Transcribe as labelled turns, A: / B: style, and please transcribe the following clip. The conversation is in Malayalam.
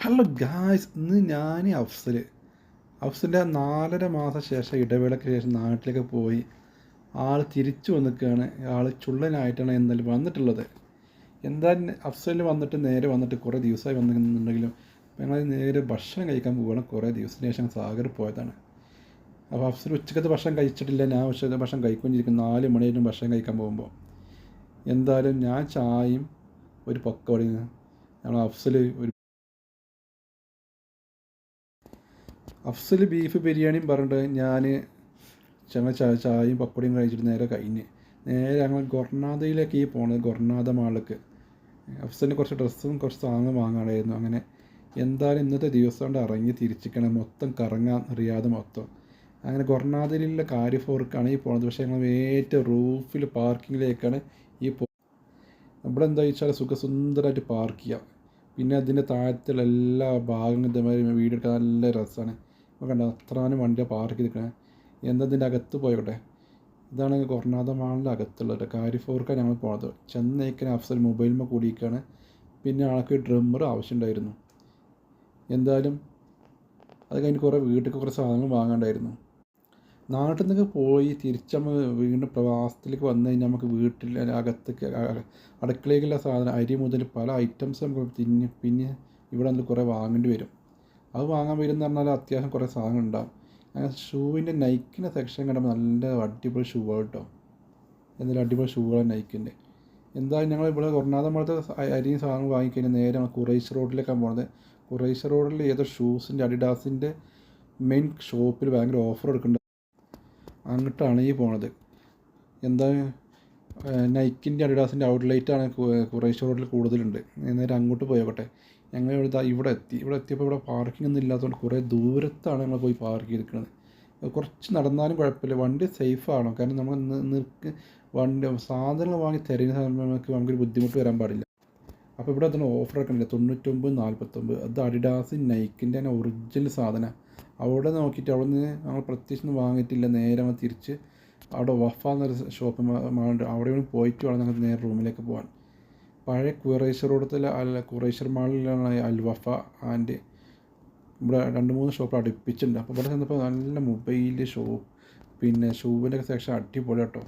A: ഹലോ ഗായ്സ്, ഇന്ന് ഞാൻ അഫ്സലിൻ്റെ 4.5 മാസം ശേഷം ഇടവേളയ്ക്ക് ശേഷം നാട്ടിലേക്ക് പോയി. ആൾ തിരിച്ചു വന്നിക്കുകയാണ്. ആൾ ചുള്ളനായിട്ടാണ് എന്തായാലും വന്നിട്ടുള്ളത്. എന്തായാലും അഫ്സലിൽ വന്നിട്ട് കുറേ ദിവസമായി വന്നിട്ടുണ്ടെങ്കിലും ഞങ്ങൾ നേരെ ഭക്ഷണം കഴിക്കാൻ പോവുകയാണ്. കുറേ ദിവസത്തിന് ശേഷം സാഗർ പോയതാണ്. അപ്പോൾ അഫ്സൽ ഉച്ചക്കത്തെ ഭക്ഷണം കഴിച്ചിട്ടില്ല. ഞാൻ ഉച്ചക്കത്തെ ഭക്ഷണം കഴിക്കൊണ്ടിരിക്കും. 4 മണിയായിട്ടും ഭക്ഷണം കഴിക്കാൻ പോകുമ്പോൾ എന്തായാലും ഞാൻ ചായയും ഒരു പക്കവടയും ഞങ്ങൾ അഫ്സൽ ബീഫ് ബിരിയാണിയും പറഞ്ഞിട്ട് ഞാൻ ഞങ്ങൾ ചായയും പപ്പടിയും കഴിച്ചിട്ട് നേരെ ഞങ്ങൾ ഗൊർണാദയിലേക്ക് പോണത്. ഗൊർണാദ മാളിലേക്ക് അഫ്സലിന് കുറച്ച് ഡ്രസ്സും കുറച്ച് സാധനവും വാങ്ങാനായിരുന്നു. അങ്ങനെ എന്തായാലും ഇന്നത്തെ ദിവസം കൊണ്ട് ഇറങ്ങി തിരിച്ചിരിക്കണം, മൊത്തം കറങ്ങാൻ അറിയാതെ മൊത്തം. അങ്ങനെ ഗൊർണാദയിലുള്ള കാര്യഫോർക്കാണ് ഈ പോകുന്നത്. പക്ഷേ ഞങ്ങൾ ഏറ്റവും റൂഫിൽ പാർക്കിങ്ങിലേക്കാണ് ഇവിടെ എന്താ വെച്ചാൽ സുഖസുന്ദരമായിട്ട് പാർക്ക് ചെയ്യാം. പിന്നെ അതിൻ്റെ താഴത്തുള്ള എല്ലാ ഭാഗങ്ങളും ഇതേമാതിരി വീഡിയോ എടുക്കാൻ നല്ല രസമാണ്. കണ്ടോ, അത്രാനും വണ്ടിയാണ് പാർക്ക് ചെയ്തിരിക്കണേ. ഇതിൻ്റെ അകത്ത് പോയോട്ടെ. ഇതാണ് ഗൊർണാദ മാളിൻ്റെ അകത്തുള്ളത്. കാര്യഫോർക്കാണ് ഞങ്ങൾ പോണത്. ചെന്നൈക്കന് അഫ്സൽ മൊബൈലിൽ കൂടിയിരിക്കുകയാണ്. പിന്നെ ആൾക്ക് ഡ്രമ്മർ ആവശ്യമുണ്ടായിരുന്നു. എന്തായാലും അത് കഴിഞ്ഞ് വീട്ടിൽ കുറേ സാധനങ്ങൾ വാങ്ങാണ്ടായിരുന്നു. നാട്ടിൽ നിന്നൊക്കെ പോയി തിരിച്ചമ്മ വീണ്ടും പ്രവാസത്തിലേക്ക് വന്നു കഴിഞ്ഞാൽ നമുക്ക് വീട്ടിൽ അകത്തേക്ക് അടുക്കളയിലേക്കുള്ള സാധനം അരി മുതൽ പല ഐറ്റംസ് നമുക്ക് പിന്നെ ഇവിടെ നിന്ന് കുറേ വാങ്ങേണ്ടി വരും. അത് വാങ്ങാൻ വരുമെന്ന് പറഞ്ഞാൽ അത്യാവശ്യം കുറേ സാധനം ഉണ്ടാകും. അങ്ങനെ ഷൂവിൻ്റെ നൈക്കിൻ്റെ സെക്ഷൻ കണ്ടപ്പോൾ നല്ല അടിപൊളി ഷൂ കേട്ടോ. എന്തെങ്കിലും അടിപൊളി ഷൂകളാണ് നൈക്കിൻ്റെ. എന്തായാലും ഞങ്ങൾ ഇവിടെ ഗൊർണാദ പോലത്തെ അരിയും സാധനങ്ങൾ വാങ്ങിക്കഴിഞ്ഞാൽ നേരെ നമ്മൾ ഖുറൈശ് റോഡിലേക്കാണ് പോകുന്നത്. ഖുറൈശ് റോഡിൽ ഏതോ ഷൂസിൻ്റെ അഡിഡാസിൻ്റെ മെയിൻ ഷോപ്പിൽ ഭയങ്കര ഓഫർ എടുക്കുന്നുണ്ട്. അങ്ങോട്ടാണ് ഈ പോണത്. എന്താ നൈക്കിൻ്റെ അഡിഡാസിൻ്റെ ഔട്ട്ലെറ്റാണ് ഖുറൈശ് റോഡിൽ കൂടുതലുണ്ട്. നേരെ അങ്ങോട്ട് പോയോട്ടെ. ഞങ്ങൾ ഇവിടെ എത്തിയപ്പോൾ ഇവിടെ പാർക്കിംഗ് ഒന്നും ഇല്ലാത്തതുകൊണ്ട് കുറേ ദൂരത്താണ് ഞങ്ങൾ പോയി പാർക്ക് ചെയ്തിരിക്കുന്നത്. കുറച്ച് നടന്നാലും കുഴപ്പമില്ല, വണ്ടി സേഫാണ്. കാരണം നമ്മൾ സാധനങ്ങൾ വാങ്ങി തരുന്ന സമയത്ത് നമുക്കൊരു ബുദ്ധിമുട്ട് വരാൻ പാടില്ല. അപ്പോൾ ഇവിടെ അതിന് ഓഫറൊക്കെ ഉണ്ട്, 99-49. അത് അഡിഡാസ് നൈക്കിൻ്റെ തന്നെ ഒറിജിനൽ സാധനമാണ്. അവിടെ നോക്കിയിട്ട് അവിടെ നിന്ന് ഞങ്ങൾ പ്രത്യേകിച്ചൊന്നും വാങ്ങിയിട്ടില്ല. നേരെ നമ്മൾ തിരിച്ച് അവിടെ വഫ എന്നൊരു ഷോപ്പ് മാളുണ്ട്, അവിടെ പോയിട്ട് വേണം ഞങ്ങൾ നേരെ റൂമിലേക്ക് പോകാൻ. പഴയ ഖുറൈശ് റോഡത്തിൽ ഖുറൈശ് മാളിലാണ് അൽ വഫ ആൻഡ് ഇവിടെ 2-3 ഷോപ്പ് അടുപ്പിച്ചിട്ടുണ്ട്. അപ്പോൾ ഇവിടെ ചെന്നപ്പോൾ നല്ല മൊബൈൽ ഷോപ്പ് പിന്നെ ഷൂവിൻ്റെ സെക്ഷൻ അടിപൊളി കേട്ടോ.